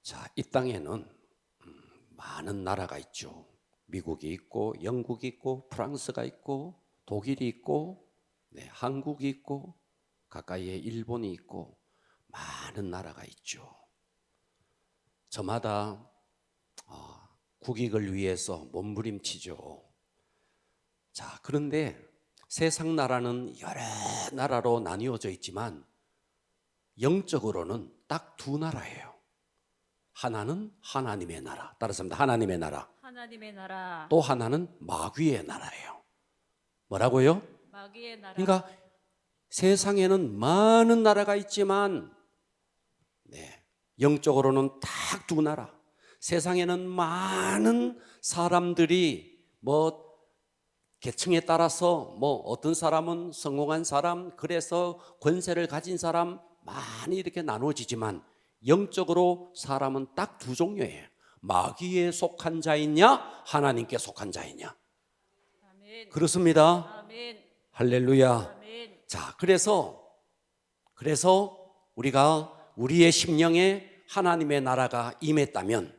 자, 이 땅에는 많은 나라가 있죠. 미국이 있고 영국이 있고 프랑스가 있고 독일이 있고 한국이 있고 가까이에 일본이 있고 많은 나라가 있죠. 저마다 국익을 위해서 몸부림치죠. 자, 그런데 세상 나라는 여러 나라로 나뉘어져 있지만 영적으로는 딱 두 나라예요. 하나는 하나님의 나라, 따라서 합니다. 하나님의 나라. 하나님의 나라. 또 하나는 마귀의 나라예요. 뭐라고요? 마귀의 나라. 그러니까 세상에는 많은 나라가 있지만 영적으로는 딱 두 나라. 세상에는 많은 사람들이 계층에 따라서 어떤 사람은 성공한 사람, 그래서 권세를 가진 사람 많이 이렇게 나눠지지만 영적으로 사람은 딱 두 종류예요. 마귀에 속한 자이냐, 하나님께 속한 자이냐. 아멘. 그렇습니다. 아멘. 할렐루야. 아멘. 자, 그래서 우리가 우리의 심령에 하나님의 나라가 임했다면,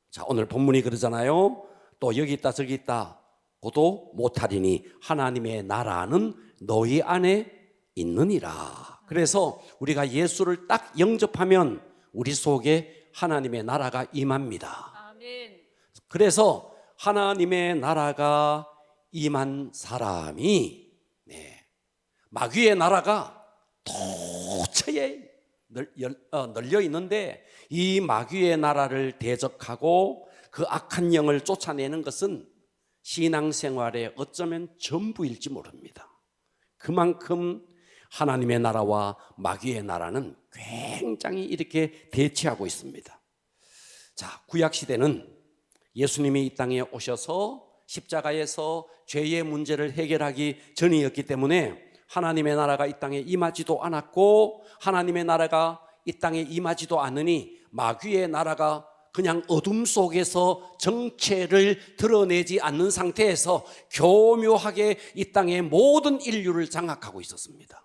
자, 오늘 본문이 그러잖아요. 또 여기 있다 저기 있다 고도 못하리니 하나님의 나라는 너희 안에 있느니라. 그래서 우리가 예수를 딱 영접하면 우리 속에 하나님의 나라가 임합니다. 아멘. 그래서 하나님의 나라가 임한 사람이 마귀의 나라가 도처에 널려 있는데, 이 마귀의 나라를 대적하고 그 악한 영을 쫓아내는 것은 신앙생활의 어쩌면 전부일지 모릅니다. 그만큼 하나님의 나라와 마귀의 나라는 굉장히 이렇게 대치하고 있습니다. 자, 구약시대는 예수님이 이 땅에 오셔서 십자가에서 죄의 문제를 해결하기 전이었기 때문에 하나님의 나라가 이 땅에 임하지도 않았고, 하나님의 나라가 이 땅에 임하지도 않으니 마귀의 나라가 그냥 어둠 속에서 정체를 드러내지 않는 상태에서 교묘하게 이 땅의 모든 인류를 장악하고 있었습니다.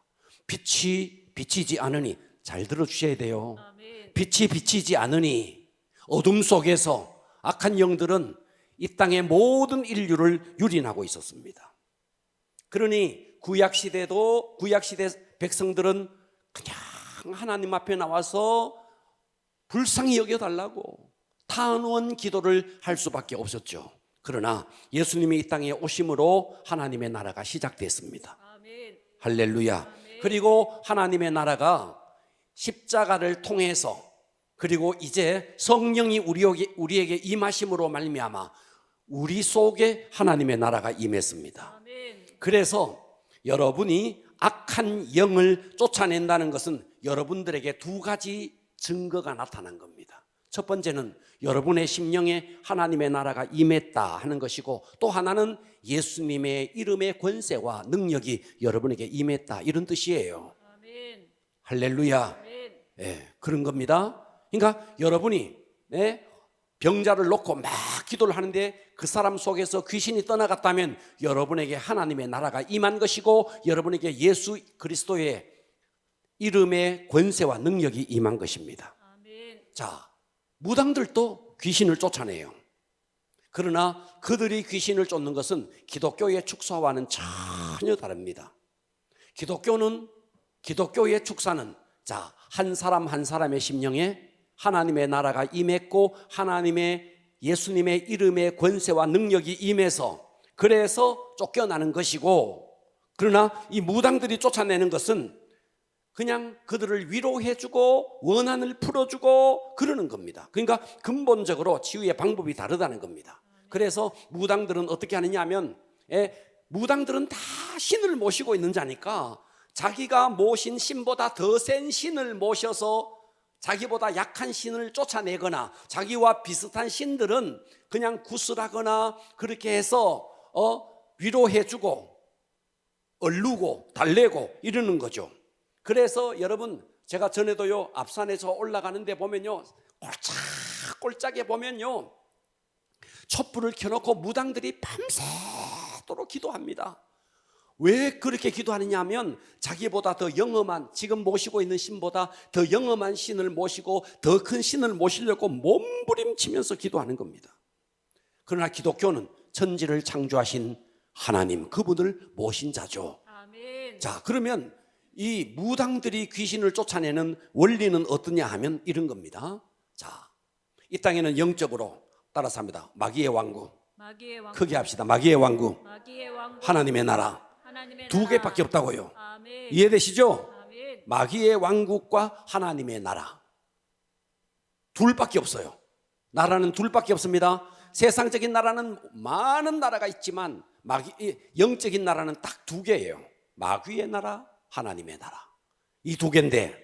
빛이 비치지 않으니, 잘 들어주셔야 돼요. 아멘. 빛이 비치지 않으니 어둠 속에서 악한 영들은 이 땅의 모든 인류를 유린하고 있었습니다. 그러니 구약시대 백성들은 그냥 하나님 앞에 나와서 불쌍히 여겨달라고 탄원 기도를 할 수밖에 없었죠. 그러나 예수님이 이 땅에 오심으로 하나님의 나라가 시작됐습니다. 아멘. 할렐루야. 아멘. 그리고 하나님의 나라가 십자가를 통해서, 그리고 이제 성령이 우리에게 임하심으로 말미암아 우리 속에 하나님의 나라가 임했습니다. 아멘. 그래서 여러분이 악한 영을 쫓아낸다는 것은 여러분들에게 두 가지 증거가 나타난 겁니다. 첫 번째는 여러분의 심령에 하나님의 나라가 임했다 하는 것이고, 또 하나는 예수님의 이름의 권세와 능력이 여러분에게 임했다, 이런 뜻이에요. 아멘. 할렐루야. 아멘. 그런 겁니다. 그러니까 여러분이 병자를 놓고 막 기도를 하는데 그 사람 속에서 귀신이 떠나갔다면 여러분에게 하나님의 나라가 임한 것이고, 여러분에게 예수 그리스도의 이름의 권세와 능력이 임한 것입니다. 아멘. 자, 무당들도 귀신을 쫓아내요. 그러나 그들이 귀신을 쫓는 것은 기독교의 축사와는 전혀 다릅니다. 기독교의 축사는, 자, 한 사람 한 사람의 심령에 하나님의 나라가 임했고, 예수님의 이름의 권세와 능력이 임해서 그래서 쫓겨나는 것이고, 그러나 이 무당들이 쫓아내는 것은 그냥 그들을 위로해주고 원한을 풀어주고 그러는 겁니다. 그러니까 근본적으로 치유의 방법이 다르다는 겁니다. 그래서 무당들은 어떻게 하느냐 하면, 무당들은 다 신을 모시고 있는 자니까 자기가 모신 신보다 더 센 신을 모셔서 자기보다 약한 신을 쫓아내거나, 자기와 비슷한 신들은 그냥 구슬하거나 그렇게 해서 위로해주고 얼르고 달래고 이러는 거죠. 그래서 여러분, 제가 전에도요, 앞산에서 올라가는데 보면요, 꼴짝꼴짝에 보면요, 촛불을 켜놓고 무당들이 밤새도록 기도합니다. 왜 그렇게 기도하느냐 하면 자기보다 더 영험한, 지금 모시고 있는 신보다 더 영험한 신을 모시고 더 큰 신을 모시려고 몸부림치면서 기도하는 겁니다. 그러나 기독교는 천지를 창조하신 하나님, 그분을 모신 자죠. 아멘. 자, 그러면 이 무당들이 귀신을 쫓아내는 원리는 어떠냐 하면 이런 겁니다. 자, 이 땅에는 영적으로 따라서 합니다. 마귀의 왕국. 마귀의 왕국. 크게 합시다. 마귀의 왕국. 마귀의 왕국. 하나님의 나라. 하나님의 두 나라. 개밖에 없다고요. 아멘. 이해되시죠? 아멘. 마귀의 왕국과 하나님의 나라. 둘밖에 없어요. 나라는 둘밖에 없습니다. 세상적인 나라는 많은 나라가 있지만 영적인 나라는 딱 두 개예요. 마귀의 나라, 하나님의 나라. 이 두 개인데,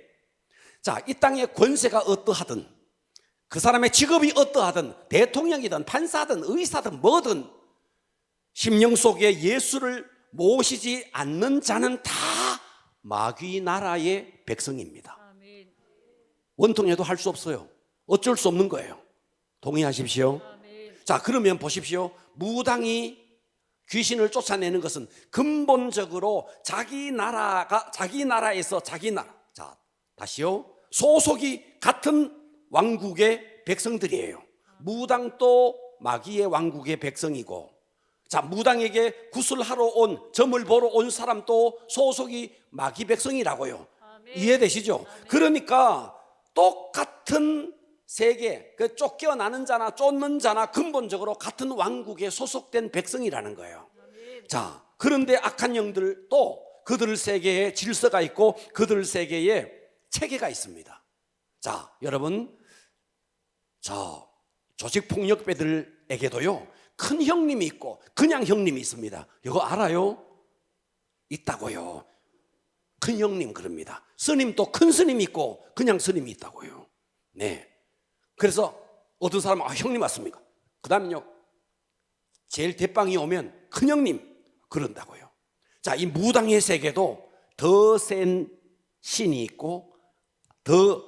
자, 이 땅의 권세가 어떠하든, 그 사람의 직업이 어떠하든, 대통령이든 판사든 의사든 뭐든 심령 속에 예수를 모시지 않는 자는 다 마귀 나라의 백성입니다. 아멘. 원통해도 할 수 없어요. 어쩔 수 없는 거예요. 동의하십시오. 아멘. 자, 그러면 보십시오. 무당이 귀신을 쫓아내는 것은 근본적으로 자기 나라에서 자기 나라. 자, 다시요. 소속이 같은 왕국의 백성들이에요. 무당도 마귀의 왕국의 백성이고, 자, 무당에게 구슬하러 온, 점을 보러 온 사람도 소속이 마귀 백성이라고요. 아멘. 이해되시죠? 아멘. 그러니까 똑같은 세계, 그 쫓겨나는 자나 쫓는 자나 근본적으로 같은 왕국에 소속된 백성이라는 거예요. 아멘. 자, 그런데 악한 영들도 그들 세계에 질서가 있고 그들 세계에 체계가 있습니다. 자, 여러분, 저 조직폭력배들에게도요, 큰 형님이 있고 그냥 형님이 있습니다. 이거 알아요? 있다고요. 큰 형님 그럽니다. 스님도 큰 스님이 있고 그냥 스님이 있다고요. 네. 그래서 어떤 사람은 형님 맞습니까? 그 다음에요, 제일 대빵이 오면 큰 형님 그런다고요. 자, 이 무당의 세계도 더 센 신이 있고 더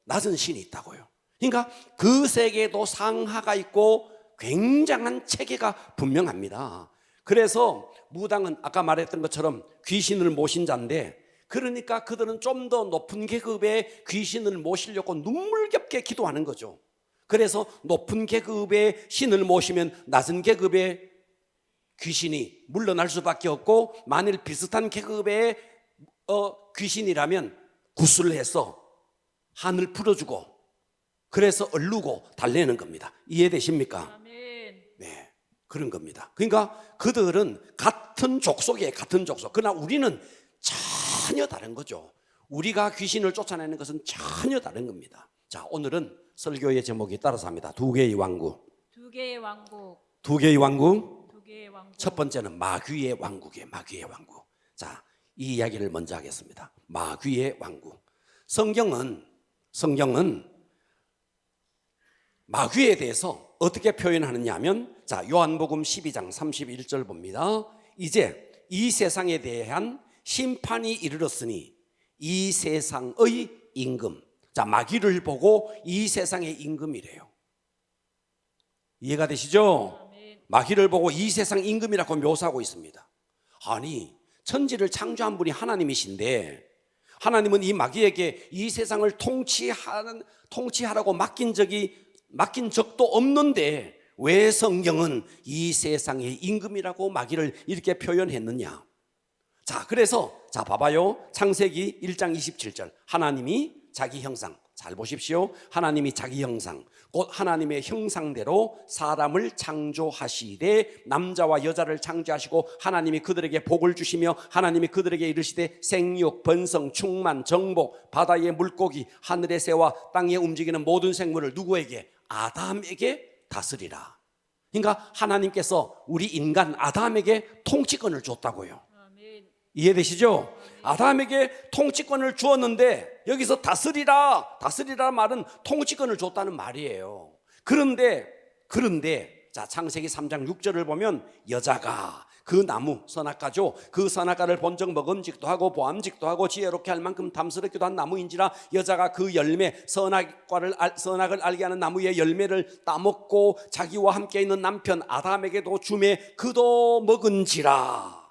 낮은 신이 있다고요. 그러니까 그 세계도 상하가 있고 굉장한 체계가 분명합니다. 그래서 무당은 아까 말했던 것처럼 귀신을 모신 자인데, 그러니까 그들은 좀 더 높은 계급의 귀신을 모시려고 눈물겹게 기도하는 거죠. 그래서 높은 계급의 신을 모시면 낮은 계급의 귀신이 물러날 수밖에 없고, 만일 비슷한 계급의 귀신이라면 구슬을 해서 한을 풀어주고, 그래서 얼르고 달래는 겁니다. 이해되십니까? 아멘. 네, 그런 겁니다. 그러니까 그들은 같은 족속이에요. 같은 족속. 그러나 우리는 전혀 다른 거죠. 우리가 귀신을 쫓아내는 것은 전혀 다른 겁니다. 자, 오늘은 설교의 제목이 따라서 합니다. 두 개의 왕국. 두 개의 왕국. 두 개의 왕국. 두 개의 왕국. 첫 번째는 마귀의 왕국이에요. 마귀의 왕국. 자, 이 이야기를 먼저 하겠습니다. 마귀의 왕국. 성경은 마귀에 대해서 어떻게 표현하느냐 하면, 자, 요한복음 12장 31절 봅니다. 이제 이 세상에 대한 심판이 이르렀으니 이 세상의 임금. 자, 마귀를 보고 이 세상의 임금이래요. 이해가 되시죠? 아멘. 마귀를 보고 이 세상 임금이라고 묘사하고 있습니다. 아니, 천지를 창조한 분이 하나님이신데, 하나님은 이 마귀에게 이 세상을 통치하라고 맡긴 적도 없는데 왜 성경은 이 세상의 임금이라고 마귀를 이렇게 표현했느냐? 자, 그래서 자, 봐봐요. 창세기 1장 27절. 하나님이 자기 형상, 잘 보십시오. 하나님이 자기 형상, 곧 하나님의 형상대로 사람을 창조하시되 남자와 여자를 창조하시고 하나님이 그들에게 복을 주시며 하나님이 그들에게 이르시되 생육, 번성, 충만, 정복, 바다의 물고기, 하늘의 새와 땅에 움직이는 모든 생물을 누구에게? 아담에게 다스리라. 그러니까 하나님께서 우리 인간 아담에게 통치권을 줬다고요. 아멘. 이해되시죠? 아담에게 통치권을 주었는데 여기서 다스리라 말은 통치권을 줬다는 말이에요. 그런데 자, 창세기 3장 6절을 보면 여자가 그 나무, 선악과죠. 그 선악과를 본적 먹음직도 하고 보암직도 하고 지혜롭게 할 만큼 탐스럽기도 한 나무인지라 여자가 그 열매, 선악을 알게 하는 나무의 열매를 따먹고 자기와 함께 있는 남편 아담에게도 주매 그도 먹은지라.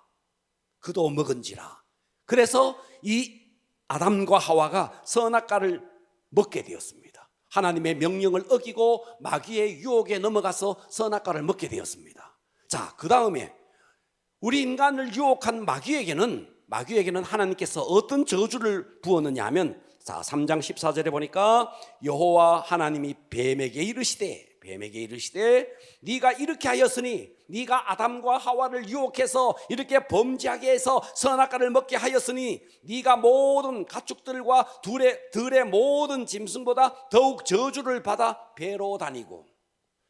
그도 먹은지라. 그래서 이 아담과 하와가 선악과를 먹게 되었습니다. 하나님의 명령을 어기고 마귀의 유혹에 넘어가서 선악과를 먹게 되었습니다. 자, 그 다음에 우리 인간을 유혹한 마귀에게는 하나님께서 어떤 저주를 부었느냐 하면, 자, 3장 14절에 보니까 여호와 하나님이 뱀에게 이르시되 네가 이렇게 하였으니, 네가 아담과 하와를 유혹해서 이렇게 범죄하게 해서 선악과를 먹게 하였으니 네가 모든 가축들과 들의 모든 짐승보다 더욱 저주를 받아 배로 다니고.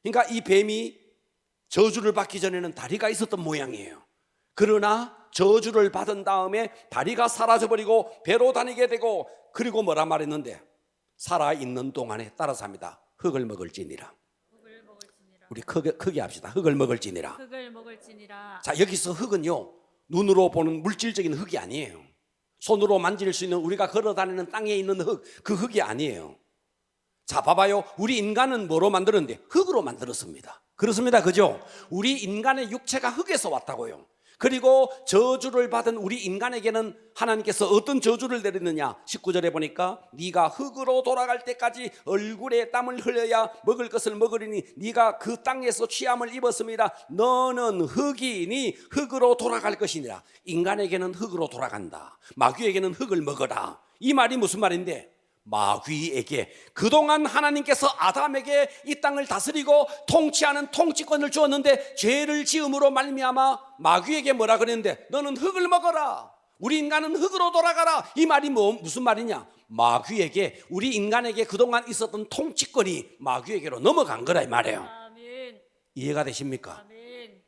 그러니까 이 뱀이 저주를 받기 전에는 다리가 있었던 모양이에요. 그러나 저주를 받은 다음에 다리가 사라져버리고 배로 다니게 되고, 그리고 뭐라 말했는데, 살아있는 동안에 따라서 합니다. 흙을 먹을지니라. 우리 크게 합시다. 흙을 먹을지니라. 자, 여기서 흙은요, 눈으로 보는 물질적인 흙이 아니에요. 손으로 만질 수 있는, 우리가 걸어다니는 땅에 있는 흙, 그 흙이 아니에요. 자, 봐봐요. 우리 인간은 뭐로 만들었는데? 흙으로 만들었습니다. 그렇습니다. 그죠? 우리 인간의 육체가 흙에서 왔다고요. 그리고 저주를 받은 우리 인간에게는 하나님께서 어떤 저주를 내렸느냐? 19절에 보니까 네가 흙으로 돌아갈 때까지 얼굴에 땀을 흘려야 먹을 것을 먹으리니 네가 그 땅에서 취함을 입었습니다. 너는 흙이니 흙으로 돌아갈 것이니라. 인간에게는 흙으로 돌아간다. 마귀에게는 흙을 먹어라. 이 말이 무슨 말인데, 마귀에게 그동안 하나님께서 아담에게 이 땅을 다스리고 통치하는 통치권을 주었는데, 죄를 지음으로 말미암아 마귀에게 뭐라 그랬는데, 너는 흙을 먹어라. 우리 인간은 흙으로 돌아가라. 이 말이 무슨 말이냐? 마귀에게, 우리 인간에게 그동안 있었던 통치권이 마귀에게로 넘어간 거라 이 말이에요. 아멘. 이해가 되십니까? 아멘.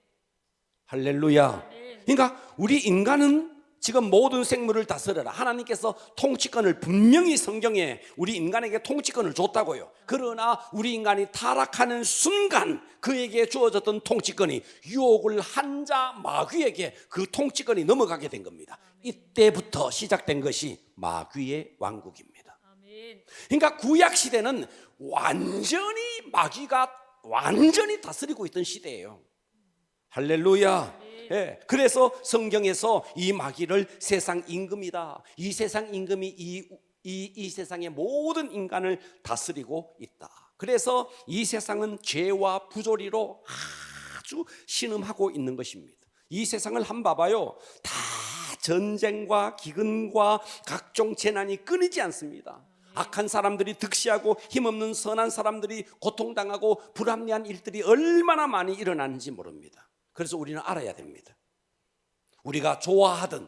할렐루야. 아멘. 그러니까 우리 인간은 지금 모든 생물을 다스려라. 하나님께서 통치권을 분명히 성경에 우리 인간에게 통치권을 줬다고요. 그러나 우리 인간이 타락하는 순간 그에게 주어졌던 통치권이 유혹을 한 자 마귀에게 그 통치권이 넘어가게 된 겁니다. 이때부터 시작된 것이 마귀의 왕국입니다. 그러니까 구약 시대는 완전히 마귀가 완전히 다스리고 있던 시대예요. 할렐루야. 예, 그래서 성경에서 이 마귀를 세상 임금이다. 이 세상 임금이 이 세상의 모든 인간을 다스리고 있다. 그래서 이 세상은 죄와 부조리로 아주 신음하고 있는 것입니다. 이 세상을 한번 봐봐요. 다 전쟁과 기근과 각종 재난이 끊이지 않습니다. 악한 사람들이 득시하고 힘없는 선한 사람들이 고통당하고 불합리한 일들이 얼마나 많이 일어나는지 모릅니다. 그래서 우리는 알아야 됩니다. 우리가 좋아하든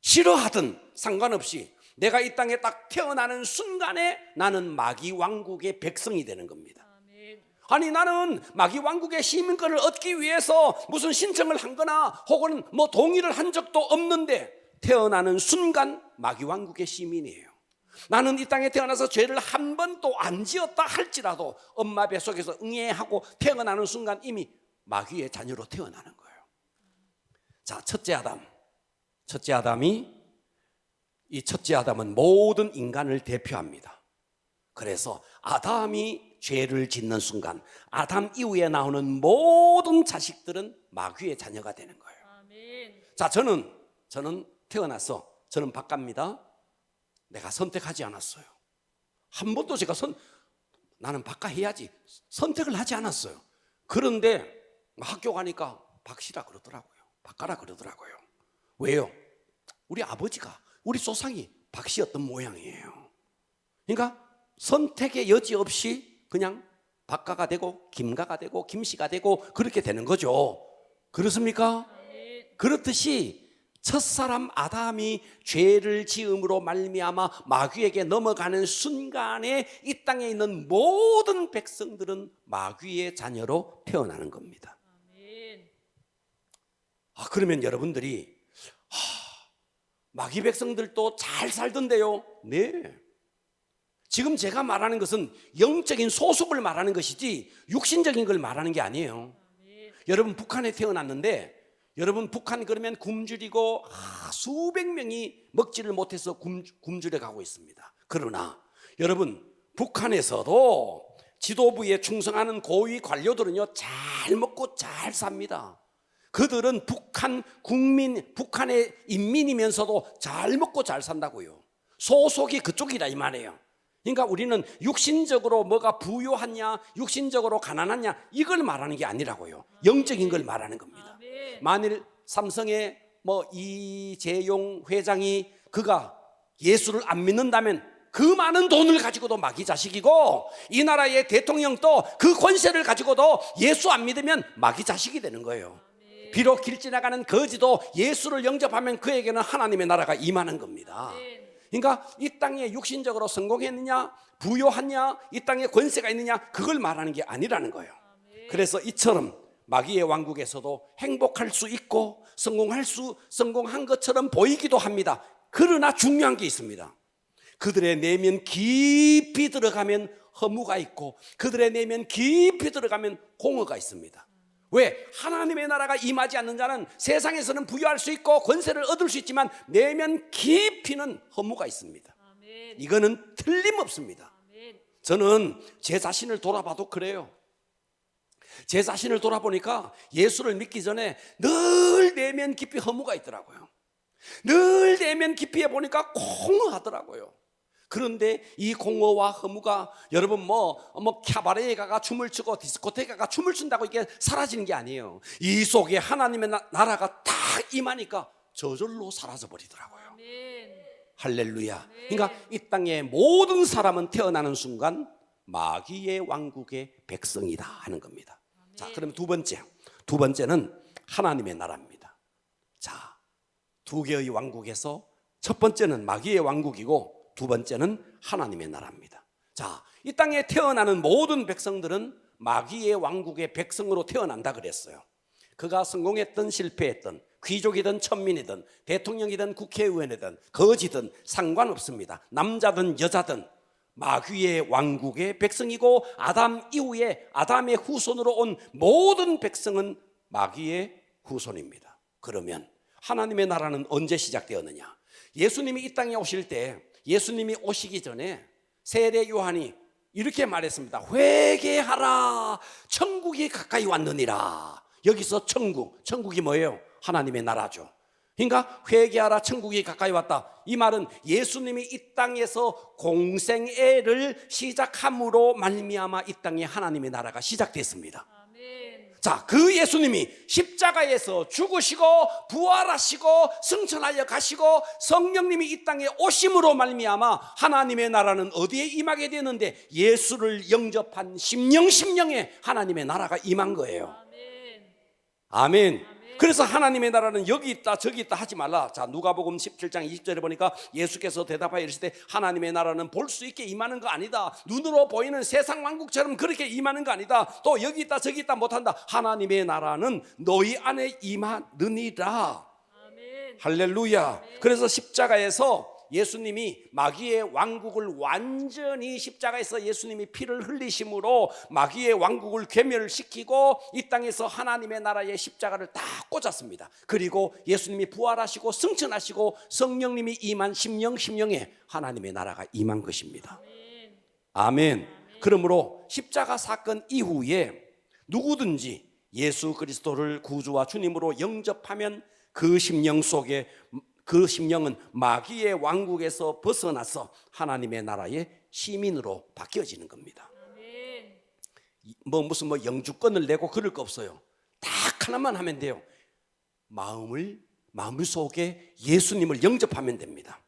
싫어하든 상관없이 내가 이 땅에 딱 태어나는 순간에 나는 마귀 왕국의 백성이 되는 겁니다. 아니, 나는 마귀 왕국의 시민권을 얻기 위해서 무슨 신청을 한 거나 혹은 뭐 동의를 한 적도 없는데 태어나는 순간 마귀 왕국의 시민이에요. 나는 이 땅에 태어나서 죄를 한 번도 안 지었다 할지라도 엄마 뱃속에서 응애하고 태어나는 순간 이미 마귀의 자녀로 태어나는 거예요. 자, 첫째 아담은 모든 인간을 대표합니다. 그래서 아담이 죄를 짓는 순간 아담 이후에 나오는 모든 자식들은 마귀의 자녀가 되는 거예요. 아멘. 자, 저는 태어나서 저는 박가입니다. 내가 선택하지 않았어요. 한 번도 제가 나는 박가해야지 선택을 하지 않았어요. 그런데 학교 가니까 박씨라 그러더라고요. 박가라 그러더라고요. 왜요? 우리 아버지가, 우리 조상이 박씨였던 모양이에요. 그러니까 선택의 여지 없이 그냥 박가가 되고 김가가 되고 김씨가 되고 그렇게 되는 거죠. 그렇습니까? 그렇듯이 첫사람 아담이 죄를 지음으로 말미암아 마귀에게 넘어가는 순간에 이 땅에 있는 모든 백성들은 마귀의 자녀로 태어나는 겁니다. 그러면 여러분들이 마귀 백성들도 잘 살던데요? 네. 지금 제가 말하는 것은 영적인 소속을 말하는 것이지 육신적인 걸 말하는 게 아니에요. 여러분 북한에 태어났는데 여러분 북한 그러면 굶주리고 수백 명이 먹지를 못해서 굶주려 가고 있습니다. 그러나 여러분 북한에서도 지도부에 충성하는 고위 관료들은요 잘 먹고 잘 삽니다. 그들은 북한 국민, 북한의 인민이면서도 잘 먹고 잘 산다고요. 소속이 그쪽이다 이 말이에요. 그러니까 우리는 육신적으로 뭐가 부유하냐, 육신적으로 가난하냐 이걸 말하는 게 아니라고요. 영적인 걸 말하는 겁니다. 아멘. 만일 삼성의 이재용 회장이 그가 예수를 안 믿는다면 그 많은 돈을 가지고도 마귀 자식이고, 이 나라의 대통령도 그 권세를 가지고도 예수 안 믿으면 마귀 자식이 되는 거예요. 비록 길 지나가는 거지도 예수를 영접하면 그에게는 하나님의 나라가 임하는 겁니다. 그러니까 이 땅에 육신적으로 성공했느냐, 부요하냐, 이 땅에 권세가 있느냐 그걸 말하는 게 아니라는 거예요. 그래서 이처럼 마귀의 왕국에서도 행복할 수 있고 성공한 것처럼 보이기도 합니다. 그러나 중요한 게 있습니다. 그들의 내면 깊이 들어가면 허무가 있고, 그들의 내면 깊이 들어가면 공허가 있습니다. 왜? 하나님의 나라가 임하지 않는 자는 세상에서는 부유할 수 있고 권세를 얻을 수 있지만 내면 깊이는 허무가 있습니다. 아멘. 이거는 틀림없습니다. 아멘. 저는 제 자신을 돌아봐도 그래요. 제 자신을 돌아보니까 예수를 믿기 전에 늘 내면 깊이 허무가 있더라고요. 늘 내면 깊이에 보니까 공허하더라고요. 그런데 이 공허와 허무가 여러분 캬바레에 가가 춤을 추고 디스코테에 가가 춤을 춘다고 이게 사라지는 게 아니에요. 이 속에 하나님의 나라가 딱 임하니까 저절로 사라져 버리더라고요. 아멘. 할렐루야. 그러니까 이 땅의 모든 사람은 태어나는 순간 마귀의 왕국의 백성이다 하는 겁니다. 자, 그럼 두 번째는 하나님의 나라입니다. 자, 두 개의 왕국에서 첫 번째는 마귀의 왕국이고 두 번째는 하나님의 나라입니다. 자, 이 땅에 태어나는 모든 백성들은 마귀의 왕국의 백성으로 태어난다 그랬어요. 그가 성공했든 실패했든 귀족이든 천민이든 대통령이든 국회의원이든 거지든 상관없습니다. 남자든 여자든 마귀의 왕국의 백성이고, 아담 이후에 아담의 후손으로 온 모든 백성은 마귀의 후손입니다. 그러면 하나님의 나라는 언제 시작되었느냐? 예수님이 이 땅에 오실 때, 예수님이 오시기 전에 세례 요한이 이렇게 말했습니다. 회개하라, 천국이 가까이 왔느니라. 여기서 천국이 뭐예요? 하나님의 나라죠. 그러니까 회개하라, 천국이 가까이 왔다. 이 말은 예수님이 이 땅에서 공생애를 시작함으로 말미암아 이 땅에 하나님의 나라가 시작됐습니다. 아멘. 자, 그 예수님이 십자가에서 죽으시고 부활하시고 승천하여 가시고 성령님이 이 땅에 오심으로 말미암아 하나님의 나라는 어디에 임하게 되는데, 예수를 영접한 심령에 하나님의 나라가 임한 거예요. 아멘. 아멘. 그래서 하나님의 나라는 여기 있다 저기 있다 하지 말라. 자, 누가복음 17장 20절에 보니까 예수께서 대답하여 이르시되 하나님의 나라는 볼 수 있게 임하는 거 아니다. 눈으로 보이는 세상 왕국처럼 그렇게 임하는 거 아니다. 또 여기 있다 저기 있다 못한다. 하나님의 나라는 너희 안에 임하느니라. 아멘. 할렐루야. 그래서 십자가에서 예수님이 마귀의 왕국을 완전히, 십자가에서 예수님이 피를 흘리심으로 마귀의 왕국을 괴멸시키고 이 땅에서 하나님의 나라의 십자가를 다 꽂았습니다. 그리고 예수님이 부활하시고 승천하시고 성령님이 임한 심령에 하나님의 나라가 임한 것입니다. 아멘. 그러므로 십자가 사건 이후에 누구든지 예수 그리스도를 구주와 주님으로 영접하면 그 심령 속에, 그 심령은 마귀의 왕국에서 벗어나서 하나님의 나라의 시민으로 바뀌어지는 겁니다. 아멘. 무슨 영주권을 내고 그럴 거 없어요. 딱 하나만 하면 돼요. 마음을 속에 예수님을 영접하면 됩니다.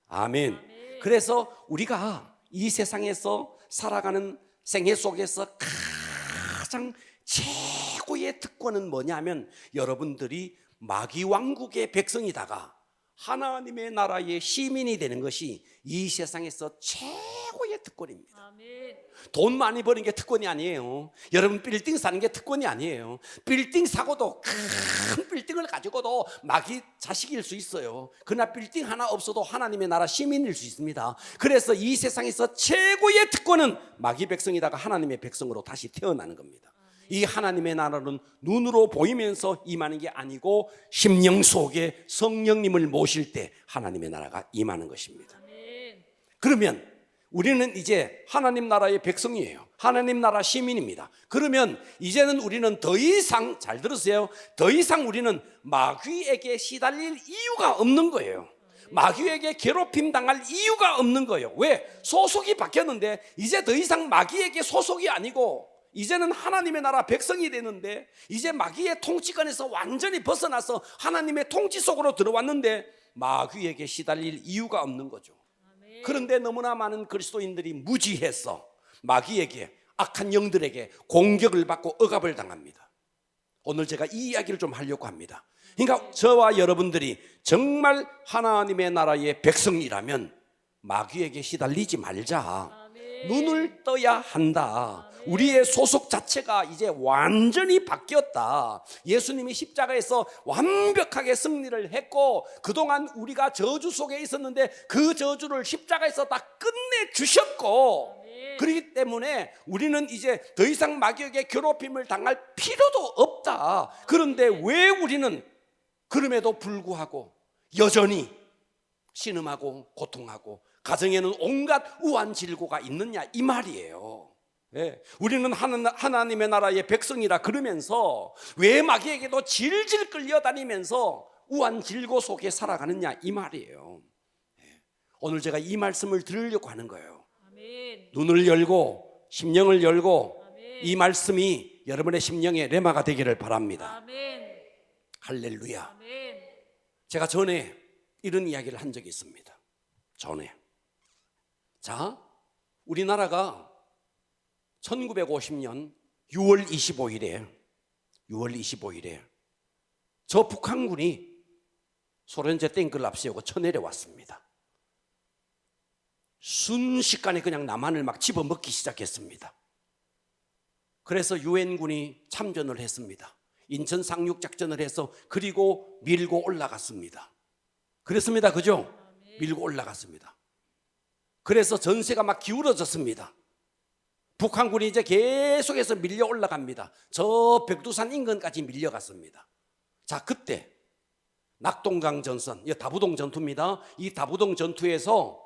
아멘. 그래서 우리가 이 세상에서 살아가는 생애 속에서 가장 최고의 특권은 뭐냐면, 여러분들이 마귀 왕국의 백성이다가 하나님의 나라의 시민이 되는 것이 이 세상에서 최고의 특권입니다. 아멘. 돈 많이 버는 게 특권이 아니에요. 여러분 빌딩 사는 게 특권이 아니에요. 빌딩 사고도 큰 빌딩을 가지고도 마귀 자식일 수 있어요. 그러나 빌딩 하나 없어도 하나님의 나라 시민일 수 있습니다. 그래서 이 세상에서 최고의 특권은 마귀 백성이다가 하나님의 백성으로 다시 태어나는 겁니다. 이 하나님의 나라는 눈으로 보이면서 임하는 게 아니고 심령 속에 성령님을 모실 때 하나님의 나라가 임하는 것입니다. 아멘. 그러면 우리는 이제 하나님 나라의 백성이에요. 하나님 나라 시민입니다. 그러면 이제는 우리는 더 이상, 잘 들으세요, 더 이상 우리는 마귀에게 시달릴 이유가 없는 거예요. 마귀에게 괴롭힘 당할 이유가 없는 거예요. 왜? 소속이 바뀌었는데 이제 더 이상 마귀에게 소속이 아니고 이제는 하나님의 나라 백성이 되는데, 이제 마귀의 통치권에서 완전히 벗어나서 하나님의 통치 속으로 들어왔는데 마귀에게 시달릴 이유가 없는 거죠. 그런데 너무나 많은 그리스도인들이 무지해서 마귀에게, 악한 영들에게 공격을 받고 억압을 당합니다. 오늘 제가 이 이야기를 좀 하려고 합니다. 그러니까 저와 여러분들이 정말 하나님의 나라의 백성이라면 마귀에게 시달리지 말자. 눈을 떠야 한다. 우리의 소속 자체가 이제 완전히 바뀌었다. 예수님이 십자가에서 완벽하게 승리를 했고, 그동안 우리가 저주 속에 있었는데 그 저주를 십자가에서 다 끝내주셨고, 그렇기 때문에 우리는 이제 더 이상 마귀에게 괴롭힘을 당할 필요도 없다. 그런데 왜 우리는 그럼에도 불구하고 여전히 신음하고 고통하고 가정에는 온갖 우환질고가 있느냐, 이 말이에요. 네. 우리는 하나님의 나라의 백성이라 그러면서 왜 마귀에게도 질질 끌려다니면서 우환질고 속에 살아가느냐, 이 말이에요. 네. 오늘 제가 이 말씀을 들으려고 하는 거예요. 아멘. 눈을 열고 심령을 열고 아멘. 이 말씀이 여러분의 심령에 레마가 되기를 바랍니다. 아멘. 할렐루야. 아멘. 제가 전에 이런 이야기를 한 적이 있습니다. 전에. 자, 우리나라가 1950년 6월 25일에 저 북한군이 소련제 탱크를 앞세우고 쳐내려왔습니다. 순식간에 그냥 남한을 막 집어먹기 시작했습니다. 그래서 유엔군이 참전을 했습니다. 인천 상륙작전을 해서 그리고 밀고 올라갔습니다. 그랬습니다. 그죠? 밀고 올라갔습니다. 그래서 전세가 막 기울어졌습니다. 북한군이 이제 계속해서 밀려 올라갑니다. 저 백두산 인근까지 밀려갔습니다. 자, 그때 낙동강 전선, 다부동 전투입니다. 이 다부동 전투에서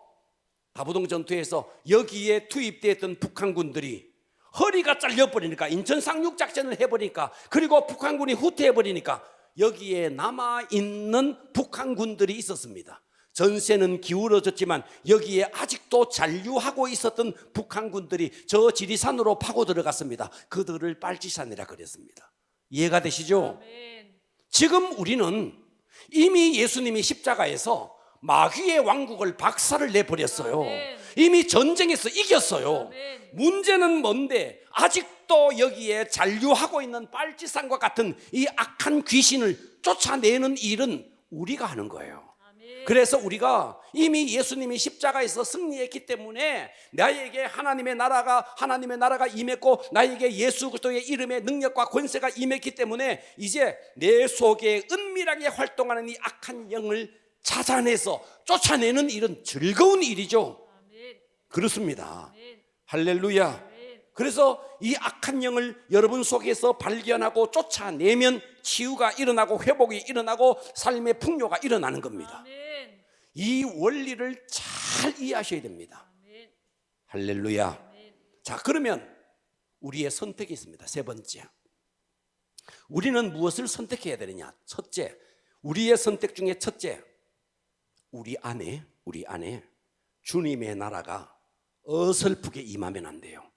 여기에 투입되었던 북한군들이 허리가 잘려버리니까, 인천 상륙작전을 해버리니까, 그리고 북한군이 후퇴해버리니까 여기에 남아있는 북한군들이 있었습니다. 전세는 기울어졌지만 여기에 아직도 잔류하고 있었던 북한군들이 저 지리산으로 파고 들어갔습니다. 그들을 빨치산이라 그랬습니다. 이해가 되시죠? 아멘. 지금 우리는 이미 예수님이 십자가에서 마귀의 왕국을 박살을 내버렸어요. 아멘. 이미 전쟁에서 이겼어요. 아멘. 문제는 뭔데 아직도 여기에 잔류하고 있는 빨치산과 같은 이 악한 귀신을 쫓아내는 일은 우리가 하는 거예요. 그래서 우리가 이미 예수님이 십자가에서 승리했기 때문에 나에게 하나님의 나라가 임했고, 나에게 예수 그리스도의 이름의 능력과 권세가 임했기 때문에 이제 내 속에 은밀하게 활동하는 이 악한 영을 찾아내서 쫓아내는 일은 즐거운 일이죠. 아멘. 그렇습니다. 아멘. 할렐루야. 아멘. 그래서 이 악한 영을 여러분 속에서 발견하고 쫓아내면 치유가 일어나고 회복이 일어나고 삶의 풍요가 일어나는 겁니다. 아멘. 이 원리를 잘 이해하셔야 됩니다. 아멘. 할렐루야. 아멘. 자, 그러면 우리의 선택이 있습니다. 세 번째, 우리는 무엇을 선택해야 되느냐? 첫째, 우리의 선택 중에 첫째, 우리 안에 주님의 나라가 어설프게 임하면 안 돼요.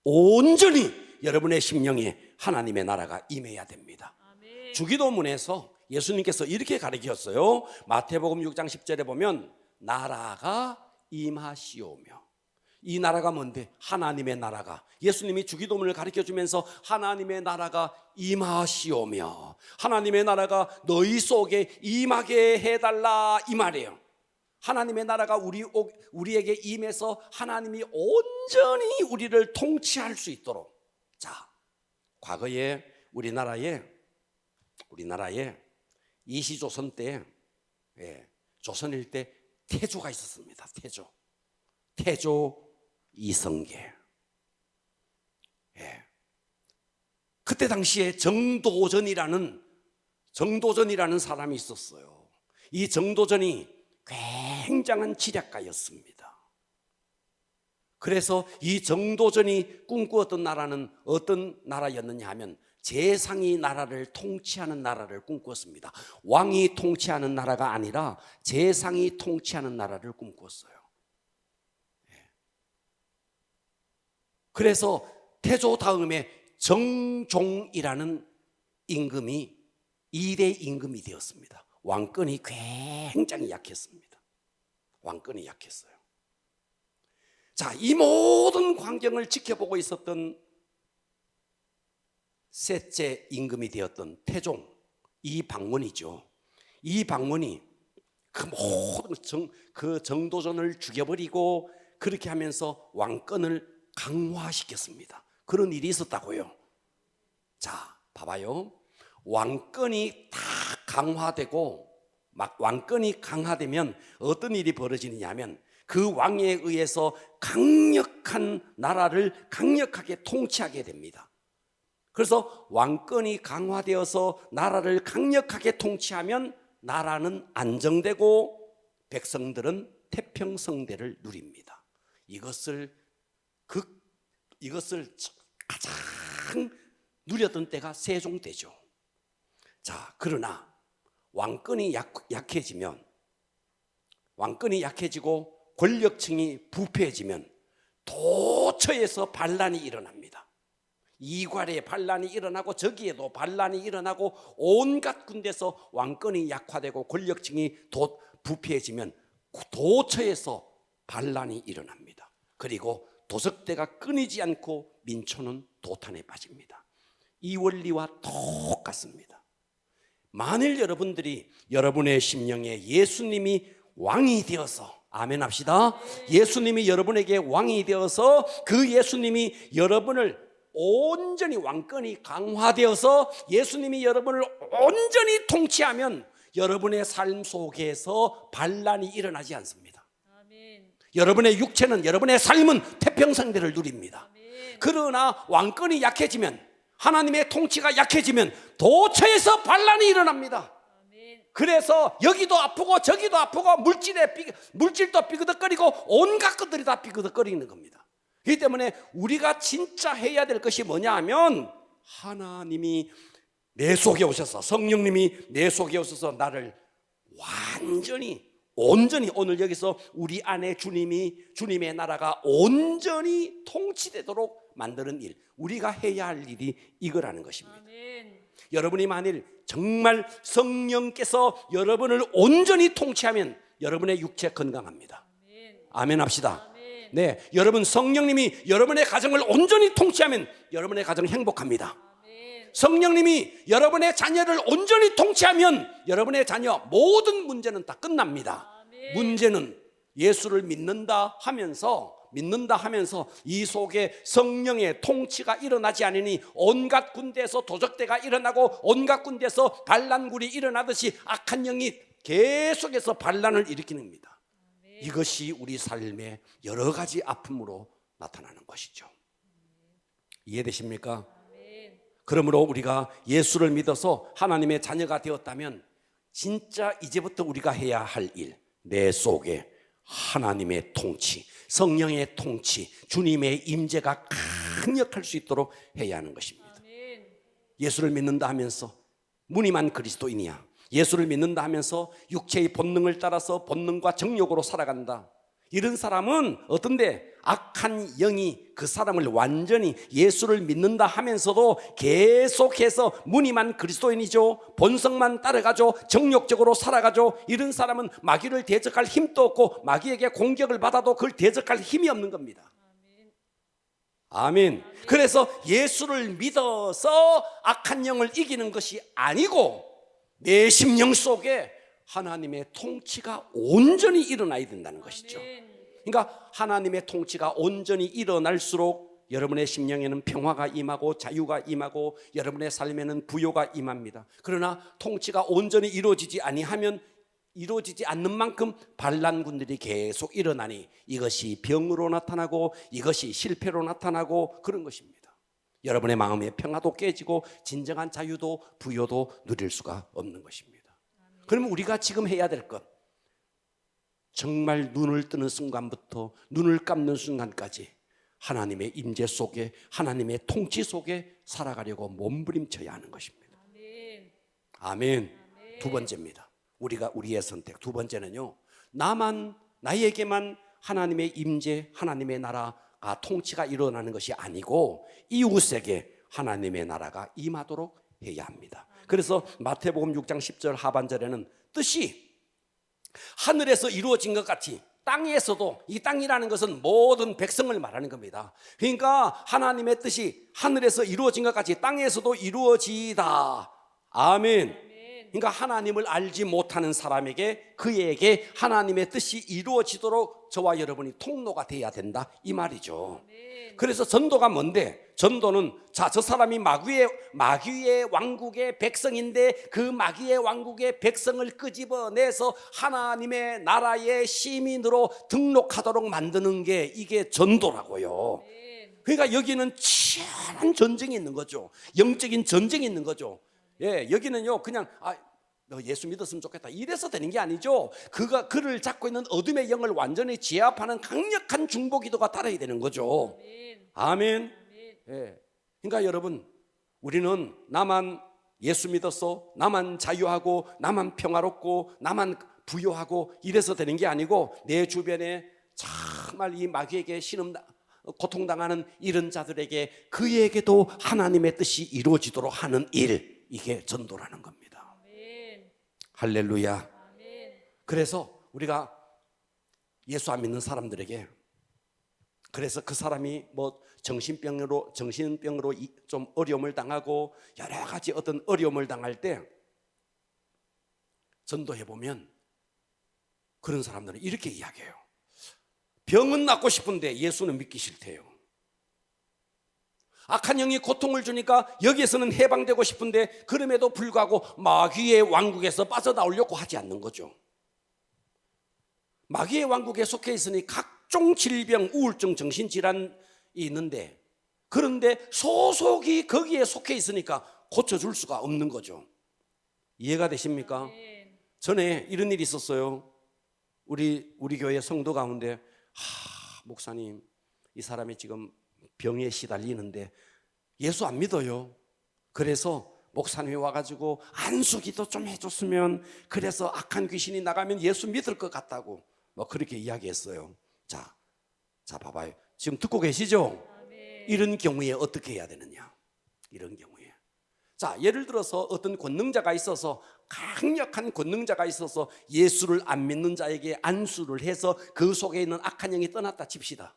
온전히 여러분의 심령에 하나님의 나라가 임해야 됩니다. 아멘. 주기도문에서 예수님께서 이렇게 가르치셨어요. 마태복음 6장 10절에 보면 나라가 임하시오며, 이 나라가 뭔데? 하나님의 나라가, 예수님이 주기도문을 가르쳐주면서 하나님의 나라가 임하시오며, 하나님의 나라가 너희 속에 임하게 해달라, 이 말이에요. 하나님의 나라가 우리에게 임해서 하나님이 온전히 우리를 통치할 수 있도록. 자, 과거에 우리나라에 이시조선 때, 조선일 때 태조가 있었습니다. 태조 이성계. 그때 당시에 정도전이라는 사람이 있었어요. 이 정도전이 굉장한 지략가였습니다. 그래서 이 정도전이 꿈꾸었던 나라는 어떤 나라였느냐 하면 재상이 나라를 통치하는 나라를 꿈꾸었습니다. 왕이 통치하는 나라가 아니라 재상이 통치하는 나라를 꿈꾸었어요. 그래서 태조 다음에 정종이라는 임금이 2대 임금이 되었습니다. 왕권이 굉장히 약했습니다. 왕권이 약했어요. 자, 이 모든 광경을 지켜보고 있었던 셋째 임금이 되었던 태종 이방원이죠. 이방원이 그 모든 정도전을 죽여버리고 그렇게 하면서 왕권을 강화시켰습니다. 그런 일이 있었다고요. 자, 봐봐요. 왕권이 다 강화되고 막 왕권이 강화되면 어떤 일이 벌어지느냐 하면 그 왕에 의해서 강력한 나라를 강력하게 통치하게 됩니다. 그래서 왕권이 강화되어서 나라를 강력하게 통치하면 나라는 안정되고 백성들은 태평성대를 누립니다. 이것을 가장 누렸던 때가 세종때죠. 자, 그러나 왕권이 약해지고 권력층이 부패해지면 도처에서 반란이 일어납니다. 이괄에 반란이 일어나고 저기에도 반란이 일어나고 온갖 군데서 왕권이 약화되고 권력층이 부패해지면 도처에서 반란이 일어납니다. 그리고 도적대가 끊이지 않고 민초는 도탄에 빠집니다. 이 원리와 똑같습니다. 만일 여러분들이 여러분의 심령에 예수님이 왕이 되어서 아멘 합시다. 예수님이 여러분에게 왕이 되어서 그 예수님이 여러분을 온전히 왕권이 강화되어서 예수님이 여러분을 온전히 통치하면 여러분의 삶 속에서 반란이 일어나지 않습니다. 아멘. 여러분의 육체는 여러분의 삶은 태평성대를 누립니다. 아멘. 그러나 왕권이 약해지면 하나님의 통치가 약해지면 도처에서 반란이 일어납니다. 아멘. 그래서 여기도 아프고 저기도 아프고 물질도 삐그덕거리고 온갖 것들이 다 삐그덕거리는 겁니다. 그렇기 때문에 우리가 진짜 해야 될 것이 뭐냐 하면 하나님이 내 속에 오셔서 성령님이 내 속에 오셔서 나를 온전히 오늘 여기서 우리 안에 주님의 나라가 온전히 통치되도록 만드는 일, 우리가 해야 할 일이 이거라는 것입니다. 아멘. 여러분이 만일 정말 성령께서 여러분을 온전히 통치하면 여러분의 육체 건강합니다. 아멘. 아멘 합시다. 아멘. 네, 여러분 성령님이 여러분의 가정을 온전히 통치하면 여러분의 가정 행복합니다. 아멘. 성령님이 여러분의 자녀를 온전히 통치하면 여러분의 자녀 모든 문제는 다 끝납니다. 아멘. 문제는 예수를 믿는다 하면서 이 속에 성령의 통치가 일어나지 않으니 온갖 군대에서 도적대가 일어나고 온갖 군대에서 반란굴이 일어나듯이 악한 영이 계속해서 반란을 일으키는 겁니다. 이것이 우리 삶의 여러 가지 아픔으로 나타나는 것이죠. 이해되십니까? 그러므로 우리가 예수를 믿어서 하나님의 자녀가 되었다면 진짜 이제부터 우리가 해야 할 일, 내 속에 하나님의 통치, 성령의 통치, 주님의 임재가 강력할 수 있도록 해야 하는 것입니다. 예수를 믿는다 하면서 무늬만 그리스도인이야, 예수를 믿는다 하면서 육체의 본능을 따라서 본능과 정욕으로 살아간다, 이런 사람은 어떤데 악한 영이 그 사람을 완전히 예수를 믿는다 하면서도 계속해서 무늬만 그리스도인이죠, 본성만 따라가죠, 정욕적으로 살아가죠. 이런 사람은 마귀를 대적할 힘도 없고 마귀에게 공격을 받아도 그걸 대적할 힘이 없는 겁니다. 아멘. 그래서 예수를 믿어서 악한 영을 이기는 것이 아니고 내 심령 속에 하나님의 통치가 온전히 일어나야 된다는 것이죠. 그러니까 하나님의 통치가 온전히 일어날수록 여러분의 심령에는 평화가 임하고 자유가 임하고 여러분의 삶에는 부요가 임합니다. 그러나 통치가 온전히 이루어지지 않는 만큼 반란군들이 계속 일어나니 이것이 병으로 나타나고 이것이 실패로 나타나고 그런 것입니다. 여러분의 마음의 평화도 깨지고 진정한 자유도 부요도 누릴 수가 없는 것입니다. 그러면 우리가 지금 해야 될 것, 정말 눈을 뜨는 순간부터 눈을 감는 순간까지 하나님의 임재 속에, 하나님의 통치 속에 살아가려고 몸부림쳐야 하는 것입니다. 아멘. 아멘. 두 번째입니다. 우리의 선택. 두 번째는요, 나에게만 하나님의 임재, 하나님의 나라가 통치가 일어나는 것이 아니고 이웃에게 하나님의 나라가 임하도록 해야 합니다. 그래서 마태복음 6장 10절 하반절에는 뜻이 하늘에서 이루어진 것 같이 땅에서도, 이 땅이라는 것은 모든 백성을 말하는 겁니다. 그러니까 하나님의 뜻이 하늘에서 이루어진 것 같이 땅에서도 이루어지다. 아멘. 그러니까 하나님을 알지 못하는 사람에게, 그에게 하나님의 뜻이 이루어지도록 저와 여러분이 통로가 돼야 된다, 이 말이죠. 그래서 전도가 뭔데? 전도는 저 사람이 마귀의 왕국의 백성인데 그 마귀의 왕국의 백성을 끄집어내서 하나님의 나라의 시민으로 등록하도록 만드는 게 이게 전도라고요. 그러니까 여기는 치열한 전쟁이 있는 거죠. 영적인 전쟁이 있는 거죠. 예, 여기는요 그냥 너 예수 믿었으면 좋겠다 이래서 되는 게 아니죠. 그를 잡고 있는 어둠의 영을 완전히 제압하는 강력한 중보기도가 따라야 되는 거죠. 아멘. 예. 그러니까 여러분, 우리는 나만 예수 믿었어, 나만 자유하고, 나만 평화롭고, 나만 부유하고 이래서 되는 게 아니고 내 주변에 정말 이 마귀에게 고통당하는 이런 자들에게 그에게도 하나님의 뜻이 이루어지도록 하는 일, 이게 전도라는 겁니다. 할렐루야. 그래서 우리가 예수 안 믿는 사람들에게, 그래서 그 사람이 뭐 정신병으로 좀 어려움을 당하고 여러 가지 어떤 어려움을 당할 때 전도해 보면 그런 사람들은 이렇게 이야기해요. 병은 낫고 싶은데 예수는 믿기 싫대요. 악한 영이 고통을 주니까 여기에서는 해방되고 싶은데 그럼에도 불구하고 마귀의 왕국에서 빠져나오려고 하지 않는 거죠. 마귀의 왕국에 속해 있으니 각종 질병, 우울증, 정신질환이 있는데, 그런데 소속이 거기에 속해 있으니까 고쳐줄 수가 없는 거죠. 이해가 되십니까? 전에 이런 일이 있었어요. 우리 교회 성도 가운데 목사님, 이 사람이 지금 병에 시달리는데 예수 안 믿어요. 그래서 목사님이 와가지고 안수기도 좀 해줬으면, 그래서 악한 귀신이 나가면 예수 믿을 것 같다고 뭐 그렇게 이야기했어요. 자 봐봐요. 지금 듣고 계시죠? 이런 경우에 어떻게 해야 되느냐? 이런 경우에, 자 예를 들어서 어떤 권능자가 있어서, 강력한 권능자가 있어서 예수를 안 믿는 자에게 안수를 해서 그 속에 있는 악한 영이 떠났다 칩시다.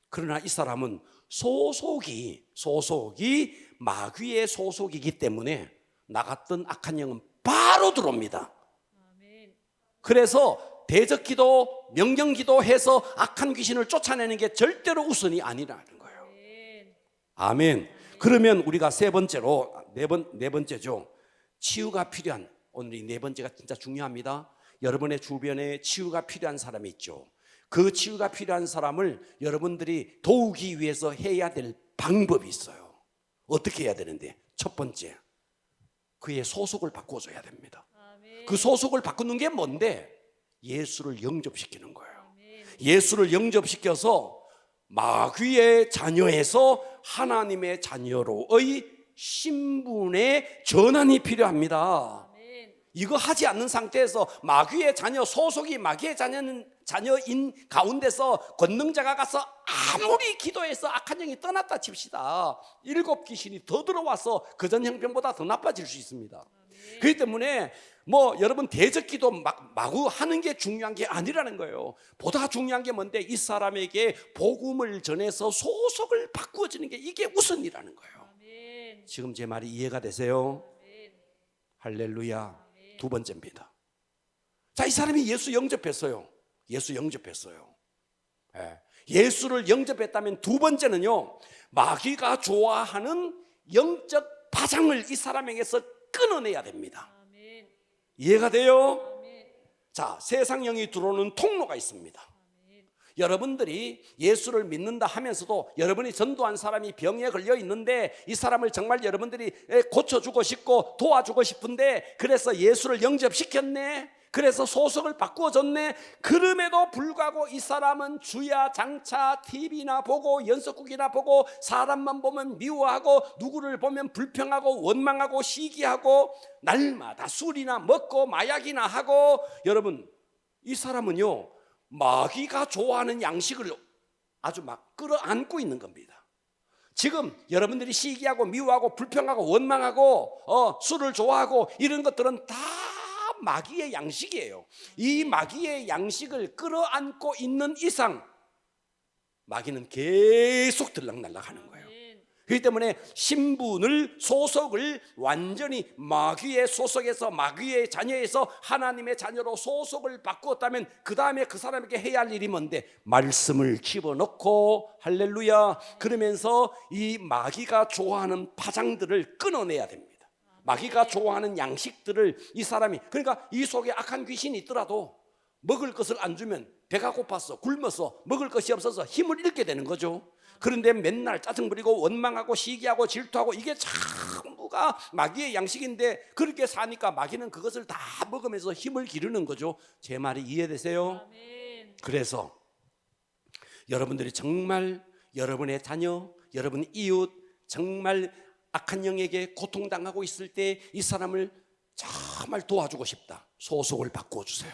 그러나 이 사람은 소속이 마귀의 소속이기 때문에 나갔던 악한 영은 바로 들어옵니다. 그래서 대적기도, 명령기도 해서 악한 귀신을 쫓아내는 게 절대로 우선이 아니라는 거예요. 아멘. 그러면 우리가 네 번째죠. 치유가 필요한, 오늘 이 네 번째가 진짜 중요합니다. 여러분의 주변에 치유가 필요한 사람이 있죠. 그 치유가 필요한 사람을 여러분들이 도우기 위해서 해야 될 방법이 있어요. 어떻게 해야 되는데, 첫 번째, 그의 소속을 바꿔줘야 됩니다. 그 소속을 바꾸는 게 뭔데? 예수를 영접시키는 거예요. 예수를 영접시켜서 마귀의 자녀에서 하나님의 자녀로의 신분의 전환이 필요합니다. 이거 하지 않는 상태에서 마귀의 자녀, 소속이 마귀의 자녀인 가운데서 권능자가 가서 아무리 기도해서 악한 영이 떠났다 칩시다. 7 귀신이 더 들어와서 그전 형편보다 더 나빠질 수 있습니다. 그렇기 때문에 뭐 여러분 대적기도 마구 하는 게 중요한 게 아니라는 거예요. 보다 중요한 게 뭔데, 이 사람에게 복음을 전해서 소속을 바꾸어지는 게 이게 우선이라는 거예요. 지금 제 말이 이해가 되세요? 할렐루야. 두 번째입니다. 자, 이 사람이 예수 영접했어요. 예수를 영접했다면 두 번째는요, 마귀가 좋아하는 영적 파장을 이 사람에게서 끊어내야 됩니다. 이해가 돼요? 자, 세상 영이 들어오는 통로가 있습니다. 여러분들이 예수를 믿는다 하면서도 여러분이 전도한 사람이 병에 걸려 있는데 이 사람을 정말 여러분들이 고쳐주고 싶고 도와주고 싶은데 그래서 예수를 영접시켰네. 그래서 소속을 바꾸어줬네. 그럼에도 불구하고 이 사람은 주야 장차 TV나 보고 연속극이나 보고 사람만 보면 미워하고 누구를 보면 불평하고 원망하고 시기하고 날마다 술이나 먹고 마약이나 하고, 여러분 이 사람은요 마귀가 좋아하는 양식을 아주 막 끌어안고 있는 겁니다. 지금 여러분들이 시기하고 미워하고 불평하고 원망하고 술을 좋아하고 이런 것들은 다 마귀의 양식이에요. 이 마귀의 양식을 끌어안고 있는 이상 마귀는 계속 들락날락하는 거예요. 그렇기 때문에 신분을 소속을 완전히 마귀의 소속에서 마귀의 자녀에서 하나님의 자녀로 소속을 바꾸었다면 그 다음에 그 사람에게 해야 할 일이 뭔데? 말씀을 집어넣고 할렐루야 그러면서 이 마귀가 좋아하는 파장들을 끊어내야 됩니다. 마귀가 좋아하는 양식들을 이 사람이, 그러니까 이 속에 악한 귀신이 있더라도 먹을 것을 안 주면 배가 고파서 굶어서 먹을 것이 없어서 힘을 잃게 되는 거죠. 그런데 맨날 짜증 부리고 원망하고 시기하고 질투하고 이게 전부가 마귀의 양식인데 그렇게 사니까 마귀는 그것을 다 먹으면서 힘을 기르는 거죠. 제 말이 이해되세요? 아멘. 그래서 여러분들이 정말 여러분의 자녀, 여러분 이웃 정말 악한 영에게 고통당하고 있을 때 이 사람을 정말 도와주고 싶다. 소속을 바꾸어 주세요.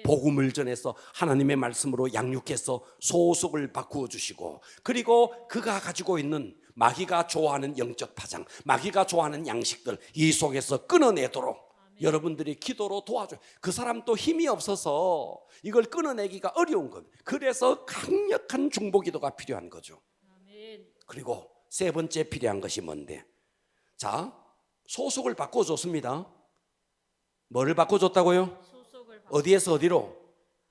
복음을 전해서 하나님의 말씀으로 양육해서 소속을 바꾸어 주시고, 그리고 그가 가지고 있는 마귀가 좋아하는 영적 파장, 마귀가 좋아하는 양식들 이 속에서 끊어내도록 여러분들이 기도로 도와줘요. 그 사람 또 힘이 없어서 이걸 끊어내기가 어려운 겁니다. 그래서 강력한 중보기도가 필요한 거죠. 그리고 세 번째 필요한 것이 뭔데? 자, 소속을 바꿔줬습니다. 뭐를 바꿔줬다고요? 소속을 어디에서 어디로?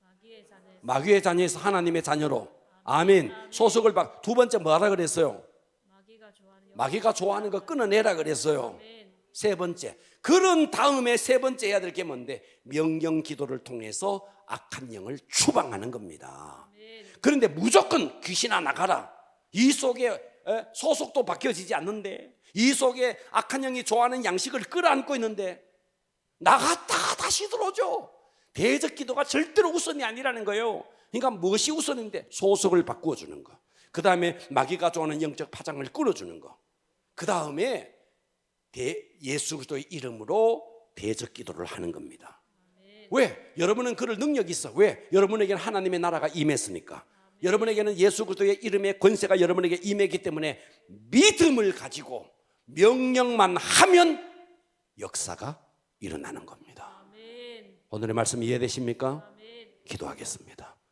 마귀의 자녀에서 마귀의 자녀에서 하나님의 자녀로. 아멘. 소속을 두 번째 뭐하라 그랬어요? 마귀가 좋아하는 거 끊어내라 그랬어요. 아멘. 세 번째, 그런 다음에 세 번째 해야 될 게 뭔데? 명령 기도를 통해서 악한 영을 추방하는 겁니다. 그런데 무조건 귀신아 나가라, 이 속에 소속도 바뀌어지지 않는데, 이 속에 악한 영이 좋아하는 양식을 끌어안고 있는데 나갔다가 다시 들어오죠. 대적 기도가 절대로 우선이 아니라는 거예요. 그러니까 무엇이 우선인데? 소속을 바꾸어 주는 거, 그 다음에 마귀가 좋아하는 영적 파장을 끌어주는 거, 그 다음에 예수 그리스도의 이름으로 대적 기도를 하는 겁니다. 왜? 여러분은 그럴 능력이 있어. 왜? 여러분에게는 하나님의 나라가 임했으니까. 여러분에게는 예수 그리스도의 이름의 권세가 여러분에게 임했기 때문에 믿음을 가지고 명령만 하면 역사가 일어나는 겁니다. 오늘의 말씀 이해되십니까? 기도하겠습니다.